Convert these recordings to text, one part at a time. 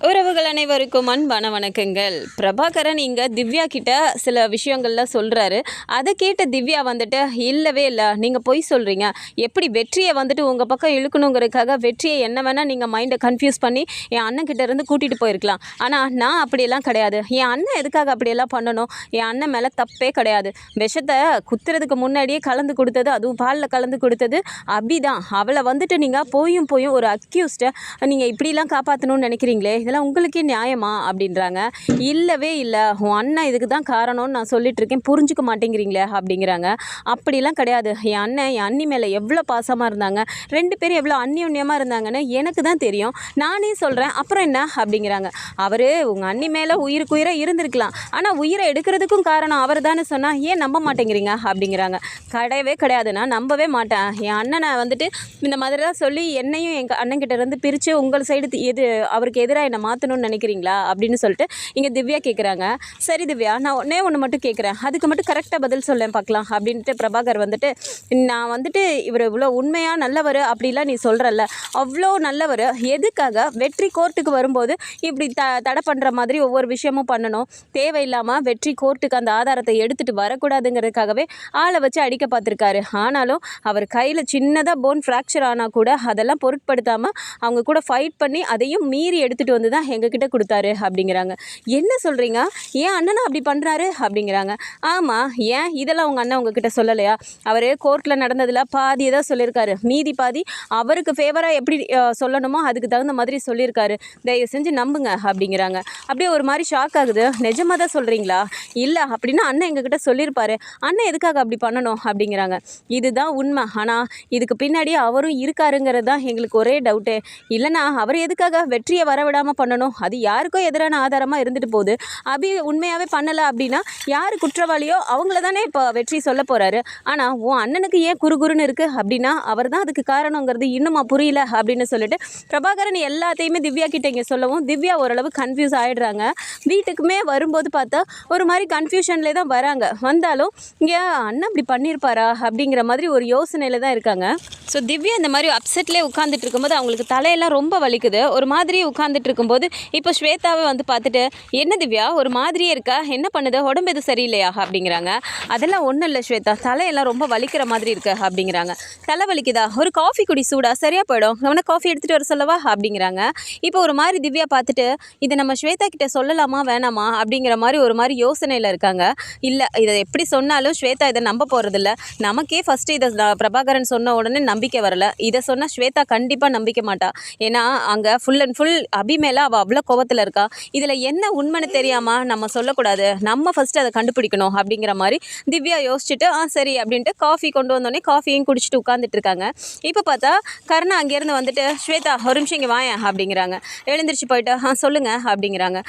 உறவுகள் அனைவருக்கும் அன்பான வணக்கங்கள். பிரபாகரன் இங்கே திவ்யா கிட்ட சில விஷயங்கள்லாம் சொல்கிறாரு. அதை கேட்ட திவ்யா வந்துட்டு இல்லவே இல்லை, நீங்கள் பொய் சொல்கிறீங்க, எப்படி வெற்றியை வந்துட்டு உங்கள் பக்கம் இழுக்கணுங்கிறதுக்காக வெற்றியை என்ன வேணால் நீங்கள் மைண்டை கன்ஃபியூஸ் பண்ணி என் அண்ணன் கிட்ட இருந்து கூட்டிகிட்டு போயிருக்கலாம். ஆனால் நான் அப்படியெல்லாம் கிடையாது. என் அண்ணன் எதுக்காக அப்படியெல்லாம் பண்ணணும்? என் அண்ணன் மேலே தப்பே கிடையாது. விஷத்தை குத்துறதுக்கு முன்னாடியே கலந்து கொடுத்தது, அதுவும் பாலில் கலந்து கொடுத்தது அபிதான். அவளை வந்துட்டு நீங்கள் போயும் ஒரு அக்யூஸ்டை நீங்கள் இப்படிலாம் காப்பாற்றணும்னு நினைக்கிறீங்களே, இதெல்லாம் உங்களுக்கே நியாயமா அப்படின்றாங்க. இல்லவே இல்லை, உன் அண்ணன் இதுக்கு தான் காரணம்னு நான் சொல்லிட்டு இருக்கேன், புரிஞ்சுக்க மாட்டேங்கிறீங்களே அப்படிங்கிறாங்க. அப்படிலாம் கிடையாது. என் அண்ணன் என் அண்ணி மேலே எவ்வளோ பாசமாக இருந்தாங்க, ரெண்டு பேரும் எவ்வளோ அந்யோன்யமாக இருந்தாங்கன்னு எனக்கு தான் தெரியும், நானே சொல்கிறேன், அப்புறம் என்ன அப்படிங்கிறாங்க. அவர் உங்கள் அண்ணி மேலே உயிருக்குயிராக இருந்திருக்கலாம், ஆனால் உயிரை எடுக்கிறதுக்கும் காரணம் அவர் தானே சொன்னால் ஏன் நம்ப மாட்டேங்கிறீங்க அப்படிங்கிறாங்க. கிடையவே கிடையாது, நான் நம்பவே மாட்டேன். என் அண்ணனை வந்துட்டு இந்த மாதிரிலாம் சொல்லி என்னையும் எங்கள் அண்ணன்கிட்ட இருந்து பிரித்து உங்கள் சைடு எது அவருக்கு எதிராக என்னை மாற்றணும்னு நினைக்கிறீங்களா அப்படின்னு சொல்லிட்டு இங்கே திவ்யா கேட்குறாங்க. சரி திவ்யா, நான் ஒன்று மட்டும் கேட்குறேன், அதுக்கு மட்டும் கரெக்டாக பதில் சொல்லேன் பார்க்கலாம் அப்படின்ட்டு பிரபாகர் வந்துட்டு, நான் வந்துட்டு இவர் இவ்வளோ உண்மையாக நல்லவர் அப்படிலாம் நீ சொல்கிறல்ல, அவ்வளோ நல்லவர், எதுக்காக வெற்றி கோர்ட்டுக்கு வரும்போது இப்படி தடை பண்ணுற மாதிரி ஒவ்வொரு விஷயமும் பண்ணணும்? தேவையில்லாமல் வெற்றி கோர்ட்டுக்கு அந்த ஆதாரத்தை எடுத்துகிட்டு வரக்கூடாதுங்கிறதுக்காகவே ஆளை வச்சு அடிக்க பார்த்துருக்காரு. ஆனாலும் அவர் கையில் சின்னதாக போன் ஃப்ராக்சர் ஆனால் கூட அதெல்லாம் பொருட்படுத்தாமல் அவங்க கூட ஃபைட் பண்ணி அதையும் மீறி எடுத்துகிட்டு வந்து தான் எங்ககிட்ட கொடுத்தாரு அப்படிங்கிறாங்க. என்ன சொல்கிறீங்க? ஏன் அண்ணனை அப்படி பண்ணுறாரு அப்படிங்கிறாங்க. ஆமாம், ஏன் இதெல்லாம் உங்கள் அண்ணன் உங்ககிட்ட சொல்லலையா? அவர் கோர்ட்டில் நடந்ததில் பாதி தான் சொல்லியிருக்காரு, மீதி பாதி அவருக்கு ஃபேவராக எப்படி சொல்லணுமோ அதுக்கு தகுந்த மாதிரி சொல்லியிருக்காரு, தயவு செஞ்சு நம்புங்க அப்படிங்கிறாங்க. அப்படியே ஒரு மாதிரி ஷாக் ஆகுது. நிஜமாக தான் சொல்கிறீங்களா? இல்லை அப்படின்னா அண்ணன் எங்ககிட்ட சொல்லியிருப்பாரு, அண்ணன் எதுக்காக அப்படி பண்ணணும் அப்படிங்கிறாங்க. இதுதான் உண்மை, ஆனால் இதுக்கு பின்னாடி அவரும் இருக்காருங்கிறது தான் எங்களுக்கு ஒரே டவுட்டு. இல்லைனா அவர் எதுக்காக வெற்றியை வரவிடாமல் பண்ணணும்? அது யாருக்கோ எதிரான ஆதாரமாக இருந்துட்டு போகுது. அபி உண்மையாகவே பண்ணலை அப்படின்னா யார் குற்றவாளியோ அவங்கள தானே இப்போ வெற்றி சொல்ல போகிறாரு. ஆனால் உன் அண்ணனுக்கு ஏன் குறுகுறுன்னு இருக்குது அப்படின்னா அவர் தான் அதுக்கு காரணங்கிறது இன்னுமா புரியல அப்படின்னு சொல்லிட்டு பிரபாகரன் எல்லாத்தையுமே திவ்யா கிட்ட இங்கே சொல்லவும் திவ்யா ஓரளவு கன்ஃபியூஸ் ஆகிடுறாங்க. வீட்டுக்குமே வரும்போது பார்த்தா ஒரு மாதிரி கன்ஃபியூஷன்லேயே தான் வராங்க. வந்தாலும் இங்கே அண்ணன் அப்படி பண்ணியிருப்பாரா அப்படிங்கிற மாதிரி ஒரு யோசனையில் தான் இருக்காங்க. ஸோ திவ்யா இந்த மாதிரி அப்செட்லேயே உட்காந்துட்டு இருக்கும்போது அவங்களுக்கு தலையெல்லாம் ரொம்ப வலிக்குது. ஒரு மாதிரி உட்காந்துட்டு இருக்கும்போது இப்போ ஸ்வேதாவை வந்து பார்த்துட்டு, என்ன திவ்யா ஒரு மாதிரியே இருக்கா, என்ன பண்ணுது, உடம்பு எதுவும் சரியில்லையா அப்படிங்கிறாங்க. அதெல்லாம் ஒன்றும் இல்லை ஸ்வேதா, தலையெல்லாம் ரொம்ப வலிக்கிற மாதிரி இருக்கு அப்படிங்கிறாங்க. தலை வலிக்குதா? ஒரு காஃபி குடி, சூடா சரியாக போயிடும், அவனை காஃபி எடுத்துகிட்டு வர சொல்லவா அப்படிங்கிறாங்க. இப்போ ஒரு மாதிரி திவ்யா பார்த்துட்டு, இதை நம்ம ஸ்வேதா கிட்ட சொல்லலாமா வேணாமா அப்படிங்கிற மாதிரி ஒரு மாதிரி யோசனையில் இருக்காங்க. இல்லை, இதை எப்படி சொன்னாலும் ஸ்வேதா இதை நம்ப போகிறதில்ல. நமக்கே ஃபஸ்ட்டு இதை பிரபாகரன் சொன்ன உடனே நம்பிக்கை வரல, இதை சொன்னால் ஸ்வேதா கண்டிப்பாக நம்பிக்க மாட்டா. ஏன்னா அங்கே ஃபுல் அண்ட் ஃபுல் அபி மேலே அவள் அவ்வளோ கோவத்தில் இருக்கா. இதில் என்ன உண்மைன்னு தெரியாமல் நம்ம சொல்லக்கூடாது, நம்ம ஃபஸ்ட்டு அதை கண்டுபிடிக்கணும் அப்படிங்கிற மாதிரி திவ்யா யோசிச்சுட்டு சரி அப்படின்ட்டு காஃபி கொண்டு வந்தோடனே காஃபியும் குடிச்சிட்டு உட்காந்துட்டு இருக்காங்க. இப்போ பார்த்தா கருணா அங்கேருந்து வந்துட்டு, ஸ்வேதா ஒரு நிமிஷம் இங்கே வாயேன் அப்படிங்கிறாங்க. எழுந்திரிச்சு போயிட்டு சொல்லுங்கள் அப்படிங்கிறாங்க.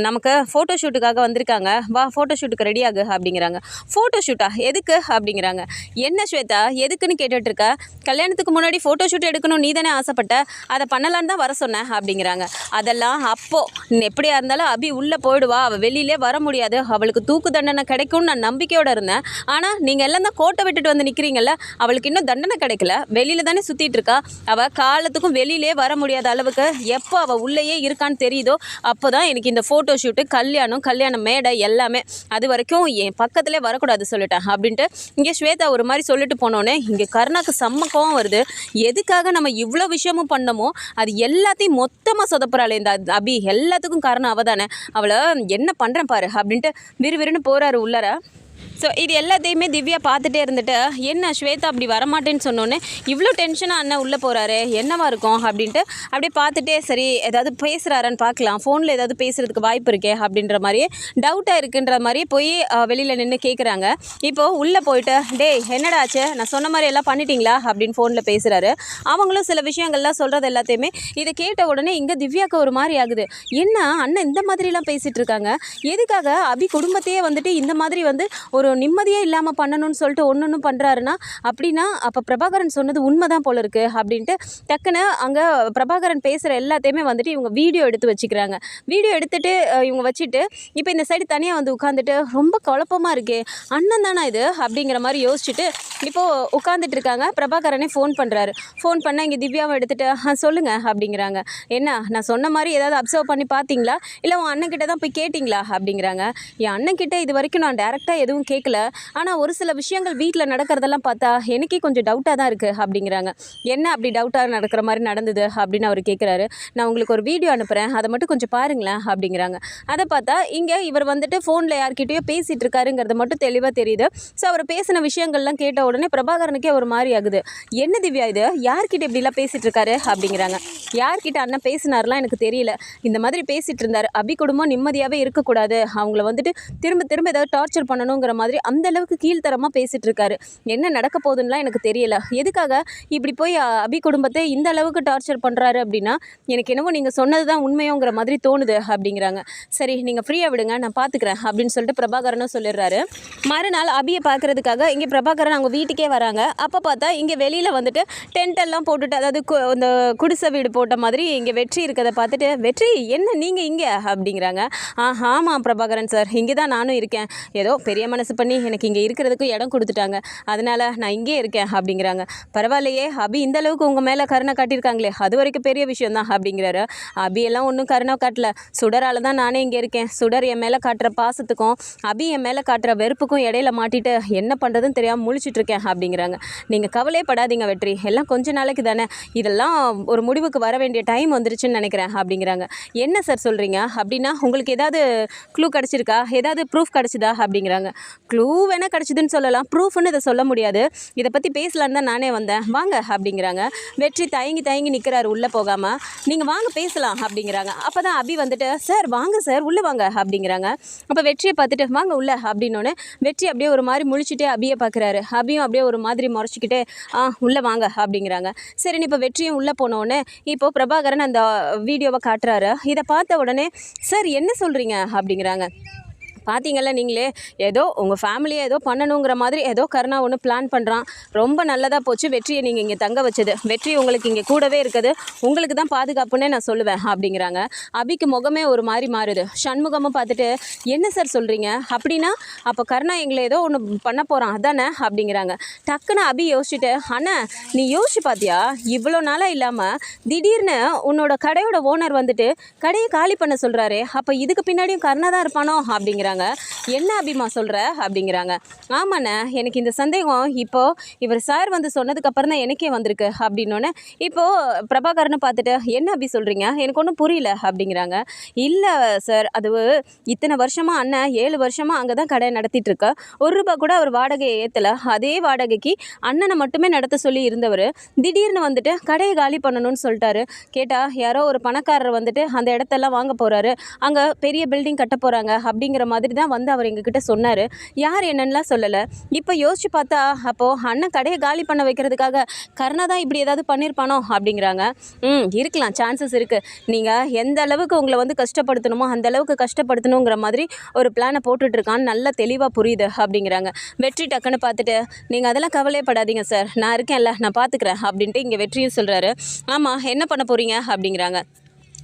நமக்கு ஃபோட்டோ ஷூட்டுக்காக வந்திருக்காங்க, வா ஃபோட்டோ ஷூட்டுக்கு ரெடியாகு அப்படிங்கிறாங்க. ஃபோட்டோ ஷூட்டா? எதுக்கு அப்படிங்கிறாங்க. என்ன ஸ்வேதா எதுக்குன்னு கேட்டுட்ருக்க? கல்யாணத்துக்கு முன்னாடி ஃபோட்டோ ஷூட் எடுக்கணும் நீ தானே ஆசைப்பட்ட, அதை பண்ணலான்னு தான் வர சொன்னேன் அப்படிங்கிறாங்க. அதெல்லாம் அப்போது எப்படியா இருந்தாலும் அபி உள்ளே போயிடுவா, அவள் வெளியிலே வர முடியாது, அவளுக்கு தூக்கு தண்டனை கிடைக்கும்னு நான் நம்பிக்கையோடு இருந்தேன். ஆனால் நீங்கள் எல்லாம் தான் கோட்டை விட்டுட்டு வந்து நிற்கிறீங்கல்ல, அவளுக்கு இன்னும் தண்டனை கிடைக்கல, வெளியில் தானே சுற்றிட்டு இருக்கா. அவள் காலத்துக்கும் வெளியிலே வர முடியாத அளவுக்கு எப்போ அவள் உள்ளேயே இருக்கான்னு தெரியுதோ அப்போ தான் எனக்கு இந்த ஃபோட்டோ ஷூட்டு, கல்யாண மேடை எல்லாமே, அது வரைக்கும் என் பக்கத்திலே வரக்கூடாது சொல்லிட்டேன் அப்படின்ட்டு இங்கே ஸ்வேதா ஒரு மாதிரி சொல்லிட்டு போனோன்னே இங்கே கருணாக்கு செம்ம கோவம் வருது. எதுக்காக நம்ம இவ்வளோ விஷயமும் பண்ணமோ அது எல்லாத்தையும் மொத்தமாக சொதப்புறாளே இந்த அபி, எல்லாத்துக்கும் காரணம் அவள் தானே, அவளை என்ன பண்ணுறேன் பாரு அப்படின்ட்டு விறுவிறுன்னு போகிறாரு உள்ளார. ஸோ இது எல்லாத்தையுமே திவ்யா பார்த்துட்டே இருந்துட்டு, என்ன ஸ்வேதா அப்படி வரமாட்டேன்னு சொன்னோன்னே இவ்வளோ டென்ஷனாக அண்ணன் உள்ளே போகிறாரு, என்னவா இருக்கும் அப்படின்ட்டு அப்படியே பார்த்துட்டே சரி ஏதாவது பேசுகிறாரான்னு பார்க்கலாம், ஃபோனில் ஏதாவது பேசுகிறதுக்கு வாய்ப்பு இருக்கே அப்படின்ற மாதிரியே டவுட்டாக இருக்குன்ற மாதிரியே போய் வெளியில் நின்று கேட்குறாங்க. இப்போது உள்ளே போயிட்டு, டேய் என்னடா ஆச்சு, நான் சொன்ன மாதிரி எல்லாம் பண்ணிட்டீங்களா அப்படின்னு ஃபோனில் பேசுகிறாரு. அவங்களும் சில விஷயங்கள்லாம் சொல்கிறது எல்லாத்தையுமே இதை கேட்ட உடனே இங்கே திவ்யாவுக்கு ஒரு மாதிரி ஆகுது. என்ன அண்ணன் இந்த மாதிரிலாம் பேசிகிட்டு இருக்காங்க, எதுக்காக அபி குடும்பத்தையே வந்துட்டு இந்த மாதிரி வந்து ஒரு நிம்மதியே இல்லாமல் பண்ணணும்னு சொல்லிட்டு ஒன்று பண்ணுறாருன்னா அப்படின்னா அப்போ பிரபாகரன் சொன்னது உண்மை தான் போல இருக்குது அப்படின்ட்டு டக்குன்னு அங்கே பிரபாகரன் பேசுகிற எல்லாத்தையுமே வந்துட்டு இவங்க வீடியோ எடுத்து வச்சுக்கிறாங்க. வீடியோ எடுத்துகிட்டு இவங்க வச்சுட்டு இப்போ இந்த சைடு தனியாக வந்து உட்காந்துட்டு ரொம்ப குழப்பமாக இருக்கே, அண்ணன் தானே இது அப்படிங்கிற மாதிரி யோசிச்சுட்டு இப்போது உட்காந்துட்டு இருக்காங்க. பிரபாகரனே ஃபோன் பண்ணுறாரு. ஃபோன் பண்ணால் இங்கே திவ்யாவை எடுத்துகிட்டு சொல்லுங்கள் அப்படிங்கிறாங்க. என்ன நான் சொன்ன மாதிரி ஏதாவது அப்சர்வ் பண்ணி பார்த்தீங்களா, இல்லை உன் அண்ணன்கிட்ட தான் போய் கேட்டிங்களா அப்படிங்கிறாங்க. என் அண்ணன்கிட்ட இது வரைக்கும் நான் டேரெக்டாக எதுவும் கேட்கல, ஆனால் ஒரு சில விஷயங்கள் வீட்டில் நடக்கிறதெல்லாம் பார்த்தா எனக்கே கொஞ்சம் டவுட்டாக தான் இருக்குது அப்படிங்கிறாங்க. என்ன அப்படி டவுட்டாக நடக்கிற மாதிரி நடந்தது அப்படின்னு அவர் கேட்குறாரு. நான் உங்களுக்கு ஒரு வீடியோ அனுப்புகிறேன், அதை மட்டும் கொஞ்சம் பாருங்களேன் அப்படிங்கிறாங்க. அதை பார்த்தா இங்கே இவர் வந்துட்டு ஃபோனில் யார்கிட்டயோ பேசிகிட்டு இருக்காருங்கிறது மட்டும் தெளிவாக தெரியுது. ஸோ அவர் பேசின விஷயங்கள்லாம் கேட்ட உடனே பிரபாகரனுக்கே ஒரு மாதிரி ஆகுது. என்ன திவ்யா இது, யார்கிட்ட இப்படிலாம் பேசிகிட்டு இருக்காரு அப்படிங்கிறாங்க. யார்கிட்ட அண்ணன் பேசினார்லாம் எனக்கு தெரியல, இந்த மாதிரி பேசிகிட்டு இருந்தார். அபி குடும்பம் நிம்மதியாகவே இருக்கக்கூடாது, அவங்கள வந்துட்டு திரும்ப திரும்ப ஏதாவது டார்ச்சர் பண்ணணுங்கிற மாதிரி அந்த அளவுக்கு கீழ்த்தரமாக பேசிகிட்டு இருக்காரு. என்ன நடக்க போகுதுன்னெலாம் எனக்கு தெரியல, எதுக்காக இப்படி போய் அபி குடும்பத்தை இந்த அளவுக்கு டார்ச்சர் பண்ணுறாரு அப்படின்னா எனக்கு என்னவோ நீங்கள் சொன்னது தான் உண்மையோங்கிற மாதிரி தோணுது அப்படிங்கிறாங்க. சரி நீங்கள் ஃப்ரீயாக விடுங்க, நான் பார்த்துக்கிறேன் அப்படின்னு சொல்லிட்டு பிரபாகரனும் சொல்லிடுறாரு. மறுநாள் அபியை பார்க்குறதுக்காக இங்கே பிரபாகரன் அவங்க வீட்டுக்கே வராங்க. அப்போ பார்த்தா இங்கே வெளியில் வந்துட்டு டென்ட் எல்லாம் போட்டுட்டு, அதாவது இந்த குடிசை வீடு போட்ட மாதிரி இங்கே வெற்றி இருக்கிறத பார்த்துட்டு, வெற்றி என்ன நீங்கள் இங்கே அப்படிங்கிறாங்க. ஆமாம் பிரபாகரன் சார், இங்கே தான் நானும் இருக்கேன், ஏதோ பெரிய மனசு பண்ணி எனக்கு இங்கே இருக்கிறதுக்கு இடம் கொடுத்துட்டாங்க, அதனால் நான் இங்கே இருக்கேன் அப்படிங்கிறாங்க. பரவாயில்லையே, அபி இந்த அளவுக்கு உங்கள் மேலே கருணை காட்டியிருக்காங்களே, அது வரைக்கும் பெரிய விஷயம் தான் அப்படிங்கிறாரு. அபியெல்லாம் ஒன்றும் கருணை காட்டல, சுடரால் தான் நானே இங்கே இருக்கேன். சுடர் என் மேலே காட்டுற பாசத்துக்கும் அபி என் மேலே காட்டுற வெறுப்புக்கும் இடையில மாட்டிட்டு என்ன பண்ணுறதுன்னு தெரியாமல் முழிச்சிட்ருக்கேன் அப்படிங்கிறாங்க. நீங்கள் கவலைப்படாதீங்க வெற்றி, எல்லாம் கொஞ்ச நாளைக்கு தானே, இதெல்லாம் ஒரு முடிவுக்கு வர வேண்டிய டைம் வந்துருச்சுன்னு நினைக்கிறேன் அப்படிங்கிறாங்க. என்ன சார் சொல்கிறீங்க அப்படின்னா, உங்களுக்கு ஏதாவது க்ளூ கிடச்சிருக்கா, ஏதாவது ப்ரூஃப் கிடச்சிதா அப்படிங்கிறாங்க. க்ளூ வேணால் கிடச்சிதுன்னு சொல்லலாம், ப்ரூஃப்னு இதை சொல்ல முடியாது, இதை பற்றி பேசலான்னு தான் நானே வந்தேன், வாங்க அப்படிங்கிறாங்க. வெற்றி தயங்கி நிற்கிறாரு உள்ளே போகாமல். நீங்கள் வாங்க பேசலாம் அப்படிங்கிறாங்க. அப்போ தான் அபி வந்துட்டு, சார் வாங்க சார் உள்ளே வாங்க அப்படிங்கிறாங்க. அப்போ வெற்றியை பார்த்துட்டு வாங்க உள்ள அப்படின்னோடனே வெற்றி அப்படியே ஒரு மாதிரி முழிச்சுட்டே அபியை பார்க்குறாரு. அபியும் அப்படியே ஒரு மாதிரி முறைச்சிக்கிட்டே உள்ளே வாங்க அப்படிங்கிறாங்க. சரின்னு இப்போ வெற்றியும் உள்ளே போனோடனே இப்போது பிரபாகரன் அந்த வீடியோவை காட்டுறாரு. இதை பார்த்த உடனே சார் என்ன சொல்கிறீங்க அப்படிங்கிறாங்க. பார்த்தீங்கல்ல நீங்களே, ஏதோ உங்கள் ஃபேமிலியை ஏதோ பண்ணணுங்கிற மாதிரி ஏதோ கருணா ஒன்று பிளான் பண்ணுறான், ரொம்ப நல்லதாக போச்சு வெற்றியை நீங்கள் இங்கே தங்க வச்சது, வெற்றி உங்களுக்கு இங்கே கூடவே இருக்குது, உங்களுக்கு தான் பாதுகாப்புன்னே நான் சொல்லுவேன் அப்படிங்கிறாங்க. அபிக்கு முகமே ஒரு மாதிரி மாறுது. சண்முகமும் பார்த்துட்டு என்ன சார் சொல்கிறீங்க அப்படின்னா, அப்போ கருணா எங்களை ஏதோ ஒன்று பண்ண போகிறான் அதானே அப்படிங்கிறாங்க. டக்குன்னு அபி யோசிச்சுட்டு, அண்ணா நீ யோசிச்சு பார்த்தியா, இவ்வளோ நாளாக இல்லாமல் திடீர்னு உன்னோட கடையோட ஓனர் வந்துட்டு கடையை காலி பண்ண சொல்கிறாரே, அப்போ இதுக்கு பின்னாடியும் கருணா தான் இருப்பானோ அப்படிங்கிறாங்க. என்ன அபிமா சொல்கிற அப்படிங்கிறாங்க. ஆமாண்ணே, எனக்கு இந்த சந்தேகம் இப்போது இவர் சார் வந்து சொன்னதுக்கு அப்புறம் தான் எனக்கே வந்திருக்கு அப்படின்னோடனே இப்போது பிரபாகரனை பார்த்துட்டு என்ன அபி சொல்கிறீங்க, எனக்கு ஒன்றும் புரியல அப்படிங்கிறாங்க. இல்லை சார், அது இத்தனை வருஷமாக அண்ணன் 7 வருஷமாக அங்கே தான் கடை நடத்திட்டுருக்க, ₹1 கூட அவர் வாடகையை ஏற்றலை, அதே வாடகைக்கு அண்ணனை மட்டுமே நடத்த சொல்லி இருந்தவர் திடீர்னு வந்துட்டு கடையை காலி பண்ணணும்னு சொல்லிட்டாரு. கேட்டால் யாரோ ஒரு பணக்காரர் வந்துட்டு அந்த இடத்தெல்லாம் வாங்க போகிறாரு, அங்கே பெரிய பில்டிங் கட்ட போகிறாங்க அப்படிங்கிற மாதிரி தான் வந்து அவர் எங்ககிட்ட சொன்னார். யார் என்னன்னெலாம் சொல்லலை. இப்போ யோசிச்சு பார்த்தா அப்போது அண்ணன் கடையை காலி பண்ண வைக்கிறதுக்காக கருணா தான் இப்படி ஏதாவது பண்ணியிருப்பானோ அப்படிங்கிறாங்க. இருக்கலாம், சான்சஸ் இருக்குது, நீங்கள் எந்த அளவுக்கு உங்களை வந்து கஷ்டப்படுத்தணுமோ அந்த அளவுக்கு கஷ்டப்படுத்தணுங்கிற மாதிரி ஒரு பிளானை போட்டுட்ருக்கான்னு நல்லா தெளிவாக புரியுது அப்படிங்கிறாங்க. வெற்றி டக்குன்னு பார்த்துட்டு, நீங்கள் அதெல்லாம் கவலையப்படாதீங்க சார், நான் இருக்கேன்ல, நான் பார்த்துக்கிறேன் அப்படின்ட்டு இங்கே வெற்றியும் சொல்கிறாரு. ஆமாம், என்ன பண்ண போகிறீங்க அப்படிங்கிறாங்க.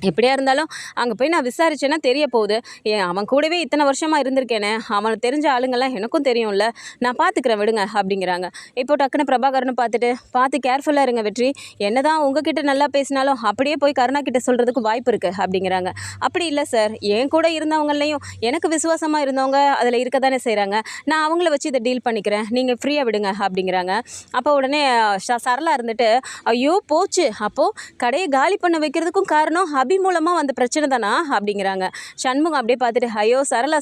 எப்படியா இருந்தாலும் அங்கே போய் நான் விசாரிச்சேன்னா தெரிய போகுது, அவன் கூடவே இத்தனை வருஷமாக இருந்திருக்கேனே, அவனுக்கு தெரிஞ்ச ஆளுங்கள்லாம் எனக்கும் தெரியும்ல, நான் பார்த்துக்கிறேன் விடுங்க அப்படிங்கிறாங்க. இப்போ டக்குன்னு பிரபாகரனை பார்த்து கேர்ஃபுல்லாக இருங்க வெற்றி, என்ன தான் உங்ககிட்ட நல்லா பேசினாலும் அப்படியே போய் கருணா கிட்ட சொல்கிறதுக்கு வாய்ப்பு இருக்குது அப்படிங்கிறாங்க. அப்படி இல்லை சார், என் கூட இருந்தவங்களையும் எனக்கு விசுவாசமாக இருந்தவங்க அதில் இருக்க தானே செய்கிறாங்க, நான் அவங்கள வச்சு இதை டீல் பண்ணிக்கிறேன், நீங்கள் ஃப்ரீயாக விடுங்க அப்படிங்கிறாங்க. அப்போ உடனே சரளா இருந்துட்டு, ஐயோ போச்சு, அப்போது கடையை காலி பண்ண வைக்கிறதுக்கும் காரணம் அபி மூலமாக வந்த பிரச்சனை தானா அப்படிங்கிறாங்க. சண்முகம் அப்படியே பார்த்துட்டு, ஐயோ சரளா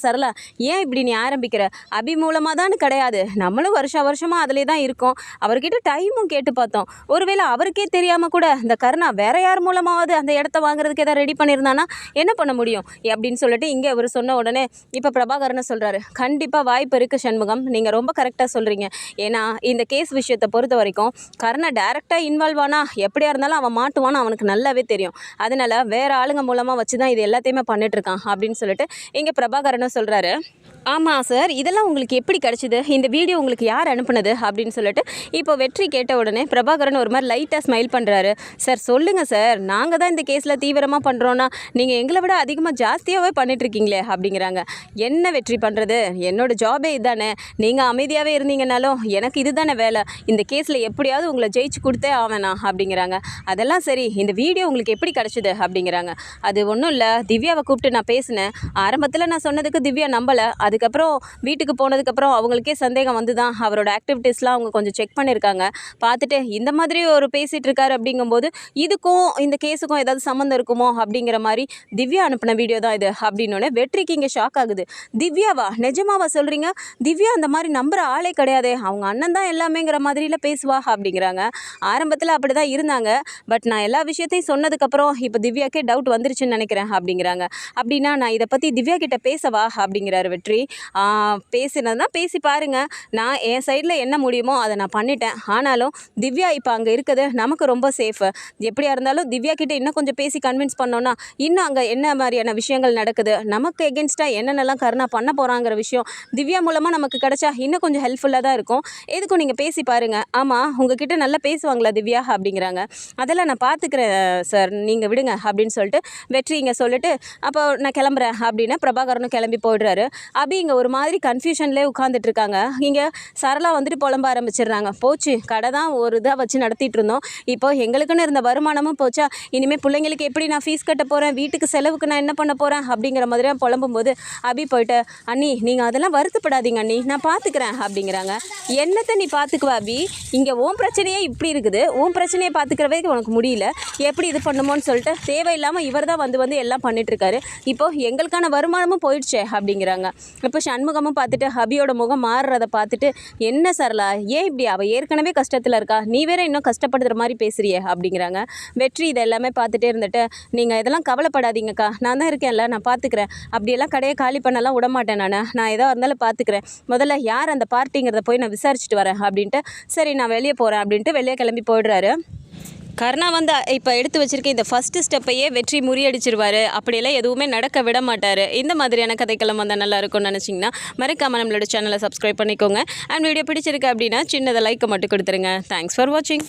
ஏன் இப்படி நீ ஆரம்பிக்கிற, அபி மூலமாக தான் கிடையாது, நம்மளும் வருஷமாக அதிலே தான் இருக்கோம், அவர்கிட்ட டைமும் கேட்டு பார்த்தோம், ஒருவேளை அவருக்கே தெரியாமல் கூட இந்த கருணா வேற யார் மூலமாவது அந்த இடத்த வாங்குறதுக்கு எதாவது ரெடி பண்ணியிருந்தானா என்ன பண்ண முடியும் அப்படின்னு சொல்லிட்டு இங்கே அவர் சொன்ன உடனே இப்போ பிரபாகரனை சொல்கிறாரு. கண்டிப்பாக வாய்ப்பு இருக்குது சண்முகம், நீங்கள் ரொம்ப கரெக்டாக சொல்கிறீங்க, ஏன்னா இந்த கேஸ் விஷயத்தை பொறுத்த வரைக்கும் கருணா டேரெக்டாக இன்வால்வ் ஆனா எப்படியா இருந்தாலும் அவன் மாட்டுவான்னு அவனுக்கு நல்லாவே தெரியும், அதனால் வேறு ஆளுங்க மூலமாக வச்சு தான் இது எல்லாத்தையுமே பண்ணிகிட்ருக்கான் அப்படின்னு சொல்லிட்டு இங்கே பிரபாகரனும் சொல்கிறாரு. ஆமாம் சார், இதெல்லாம் உங்களுக்கு எப்படி கிடச்சிது, இந்த வீடியோ உங்களுக்கு யார் அனுப்புனது அப்படின்னு சொல்லிட்டு இப்போ வெற்றி கேட்ட உடனே பிரபாகரன் ஒரு மாதிரி லைட்டாக ஸ்மைல் பண்ணுறாரு. சார் சொல்லுங்கள் சார், நாங்கள் தான் இந்த கேஸில் தீவிரமாக பண்ணுறோன்னா நீங்கள் எங்களை விட அதிகமாக ஜாஸ்தியாகவே பண்ணிகிட்ருக்கீங்களே அப்படிங்கிறாங்க. என்ன வெற்றி பண்ணுறது, என்னோடய ஜாபே இதுதானே, நீங்கள் அமைதியாகவே இருந்தீங்கனாலும் எனக்கு இது தானே வேலை, இந்த கேஸில் எப்படியாவது உங்களை ஜெயிச்சு கொடுத்தே ஆவேனா அப்படிங்கிறாங்க. அதெல்லாம் சரி, இந்த வீடியோ உங்களுக்கு எப்படி கிடச்சிது அப்படிங்கிறாங்க. அது ஒன்றும் இல்லை, திவ்யாவை கூப்பிட்டு நான் பேசினேன். ஆரம்பத்தில் நான் சொன்னதுக்கு திவ்யா நம்பலை. அதுக்கப்புறம் வீட்டுக்கு போனதுக்கப்புறம் அவங்களுக்கே சந்தேகம் வந்து தான் அவரோட ஆக்டிவிட்டீஸ்லாம் அவங்க கொஞ்சம் செக் பண்ணியிருக்காங்க. பார்த்துட்டு இந்த மாதிரி ஒரு பேசிகிட்டு இருக்காரு அப்படிங்கும்போது இதுக்கும் இந்த கேஸுக்கும் ஏதாவது சம்மந்தம் இருக்குமோ அப்படிங்கிற மாதிரி திவ்யா அனுப்பின வீடியோ தான் இது அப்படின்னோடனே வெற்றிக்கு இங்கே ஷாக் ஆகுது. திவ்யாவா, நிஜமாவா சொல்கிறீங்க? திவ்யா அந்த மாதிரி நம்புகிற ஆளே கிடையாதே, அவங்க அண்ணன் தான் எல்லாமேங்கிற மாதிரிலாம் பேசுவா அப்படிங்கிறாங்க. ஆரம்பத்தில் அப்படி தான் இருந்தாங்க. பட் நான் எல்லா விஷயத்தையும் சொன்னதுக்கப்புறம் இப்போ திவ்யாக்கே டவுட் வந்துருச்சுன்னு நினைக்கிறேன் அப்படிங்கிறாங்க. அப்படின்னா நான் இதை பற்றி திவ்யா கிட்ட பேசவா அப்படிங்கிறாரு வெற்றி. பேசினதுனா பேசி பாருங்கள், நான் என் சைடில் என்ன முடியுமோ அதை நான் பண்ணிட்டேன். ஆனாலும் திவ்யா இப்போ அங்கே இருக்குது நமக்கு ரொம்ப சேஃபு. எப்படியா இருந்தாலும் திவ்யா கிட்டே இன்னும் கொஞ்சம் பேசி கன்வின்ஸ் பண்ணோன்னா இன்னும் அங்கே என்ன மாதிரியான விஷயங்கள் நடக்குது, நமக்கு எகென்ஸ்டாக என்னென்னலாம் கருணா பண்ண போகிறாங்கிற விஷயம் திவ்யா மூலமாக நமக்கு கிடச்சா இன்னும் கொஞ்சம் ஹெல்ப்ஃபுல்லாக தான் இருக்கும். எதுக்கும் நீங்கள் பேசி பாருங்கள். ஆமாம், உங்ககிட்ட நல்லா பேசுவாங்களா திவ்யா அப்படிங்கிறாங்க. அதெல்லாம் நான் பார்த்துக்கிறேன் சார், நீங்கள் விடுங்க அப்படின்னு சொல்லிட்டு வெற்றி இங்கே சொல்லிட்டு அப்போ நான் கிளம்புறேன் அப்படின்னு பிரபாகரனும் கிளம்பி போயிடுறாரு. அபி இங்கே ஒரு மாதிரி கன்ஃபியூஷன்லேயே உட்காந்துட்டு இருக்காங்க. இங்கே சரளா வந்துட்டு புலம்ப ஆரம்பிச்சிடுறாங்க. போச்சு, கடை தான் ஒரு இதாக வச்சு நடத்திட்டு இருந்தோம், இப்போ எங்களுக்குன்னு இருந்த வருமானமும் போச்சா, இனிமேல் பிள்ளைங்களுக்கு எப்படி நான் ஃபீஸ் கட்ட போகிறேன், வீட்டுக்கு செலவுக்கு நான் என்ன பண்ண போகிறேன் அப்படிங்கிற மாதிரியாக புலம்பும்போது அபி போயிட்டு அண்ணி நீங்கள் அதெல்லாம் வருத்தப்படாதீங்க அண்ணி, நான் பார்த்துக்கிறேன் அப்படிங்கிறாங்க. என்னத்தை நீ பார்த்துக்குவா அபி, இங்கே உன் பிரச்சனையே இப்படி இருக்குது, உன் பிரச்சனையை பார்த்துக்கிறவே உனக்கு முடியல, எப்படி இது பண்ணுமோன்னு சொல்லிட்டு தேவையில்லாமல் இவர் தான் வந்து எல்லாம் பண்ணிட்டுருக்காரு. இப்போது எங்களுக்கான வருமானமும் போயிடுச்சே அப்படிங்கிறாங்க. இப்போ சண்முகமும் பார்த்துட்டு அபியோட முகம் மாறுறதை பார்த்துட்டு என்ன சரளா, ஏன் இப்படி, அவள் ஏற்கனவே கஷ்டத்தில் இருக்கா, நீ வேற இன்னும் கஷ்டப்படுற மாதிரி பேசுறியே அப்படிங்கிறாங்க. வெற்றி இதை எல்லாமே பார்த்துட்டே இருந்துட்டு நீங்கள் இதெல்லாம் கவலைப்படாதீங்கக்கா, நான் தான் இருக்கேன்ல, நான் பார்த்துக்கிறேன், அப்படியெல்லாம் கடையை காலி பண்ணலாம் விடமாட்டேன், நான் எதாக இருந்தாலும் பார்த்துக்கிறேன், முதல்ல யார் அந்த பார்ட்டிங்கிறத போய் நான் விசாரிச்சுட்டு வரேன் அப்படின்ட்டு சரி நான் வெளியே போகிறேன் அப்படின்ட்டு வெளியே கிளம்பி போயிடுறாரு. கருணா வந்து இப்போ எடுத்து வச்சிருக்க இந்த ஃபஸ்ட்டு ஸ்டெப்பையே வெற்றி முறியடிச்சிருவார், அப்படியெல்லாம் எதுவுமே நடக்க விட மாட்டார். இந்த மாதிரியான கதைக்களம் வந்தால் நல்லா இருக்கும்னு நினச்சிங்கன்னா மறக்காமல் நம்மளோட சேனலை சப்ஸ்கிரைப் பண்ணிக்கோங்க. அண்ட் வீடியோ பிடிச்சிருக்கு அப்படின்னா சின்னதை லைக்கை மட்டும் கொடுத்துருங்க. தேங்க்ஸ் ஃபார் வாட்சிங்.